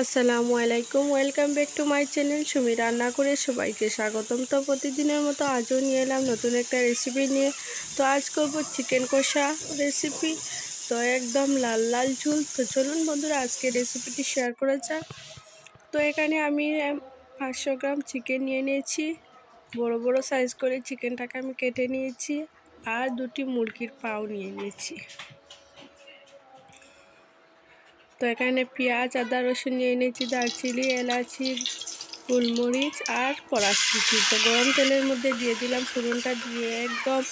আসসালামু আলাইকুম, welcome back to my channel Sumi রান্না করে সবাইকে স্বাগতম। তো প্রতিদিনের মতো আজও নিয়ে এলাম নতুন একটা রেসিপি নিয়ে। তো আজ করব চিকেন কষা রেসিপি। তো একদম লাল লাল ঝোল। তো চলুন বন্ধুরা আজকে রেসিপিটি শেয়ার করা যাক। তো এখানে আমি 500 গ্রাম চিকেন নিয়ে নিয়েছি। বড় বড় সাইজ করে চিকেনটাকে আমি কেটে নিয়েছি। আর দুটি মুরগির পাও নিয়ে নিয়েছি। তো এখানে পেঁয়াজ, আদা, রসুন নিয়ে নিয়েছি, দারচিনি, এলাচি, গোলমরিচ আর কড়াইশুঁটি। তো গরম তেলের মধ্যে দিয়ে দিলাম ফোড়নটা, দিয়ে একদম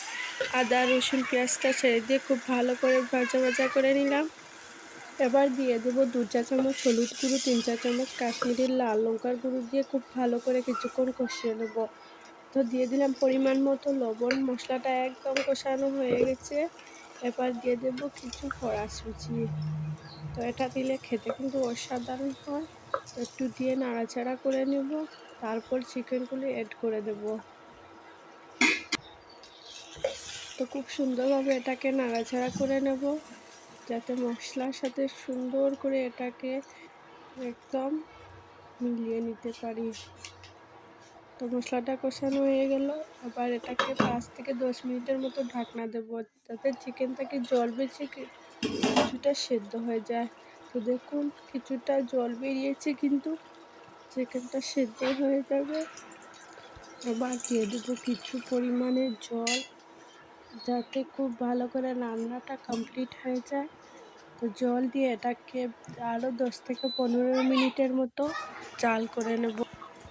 আদা রসুন পেঁয়াজটা ছেড়ে দিয়ে খুব ভালো করে ভাজা ভাজা করে নিলাম। এবার দিয়ে দেবো 2 চা চামচ হলুদ গুঁড়ো, 3 চা চামচ কাশ্মীরি লাল লঙ্কার গুঁড়ো দিয়ে খুব ভালো করে কিছুক্ষণ কষিয়ে নেব। তো দিয়ে দিলাম পরিমাণ মতো লবণ। মশলাটা একদম কষানো হয়ে গেছে। এবার দিয়ে দেবো কিছু কড়াইশুঁটি। তো এটা দিলে খেতে কিন্তু অসাধারণ হয়। তো একটু দিয়ে নাড়াচাড়া করে নেব, তারপর চিকেনগুলি অ্যাড করে দেব। তো খুব সুন্দরভাবে এটাকে নাড়াচাড়া করে নেব, যাতে মশলার সাথে সুন্দর করে এটাকে একদম মিলিয়ে নিতে পারি। তো মশলাটা কষানো হয়ে গেল। এবার এটাকে 5 থেকে 10 মিনিটের মতো ঢাকনা দেব, যাতে চিকেন থেকে জল বেশি কিছুটা সেদ্ধ হয়ে যায়। তো দেখুন কিছুটা জল বেরিয়েছে, কিন্তু চিকেনটা সেদ্ধ হয়ে যাবে। এবার দিয়ে দেবো কিছু পরিমাণে জল, যাতে খুব ভালো করে রান্নাটা কমপ্লিট হয়ে যায়। তো জল দিয়ে এটাকে আরও 10 থেকে 15 মিনিটের মতো জাল করে নেব।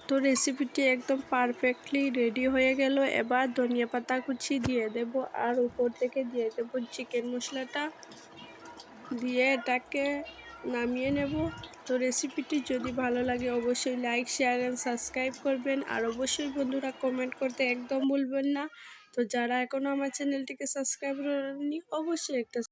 তো রেসিপিটি একদম পারফেক্টলি রেডি হয়ে গেল। এবার ধনিয়া পাতা কুচি দিয়ে দেব, আর উপর থেকে দিয়ে দেব চিকেন মশলাটা, দিয়ে এটাকে নামিয়ে নেব। তো রেসিপিটি যদি ভালো লাগে অবশ্যই লাইক, শেয়ার অ্যান্ড সাবস্ক্রাইব করবেন। আর অবশ্যই বন্ধুরা কমেন্ট করতে একদম ভুলবেন না। তো যারা এখনও আমার চ্যানেলটিকে সাবস্ক্রাইব করেননি অবশ্যই একটা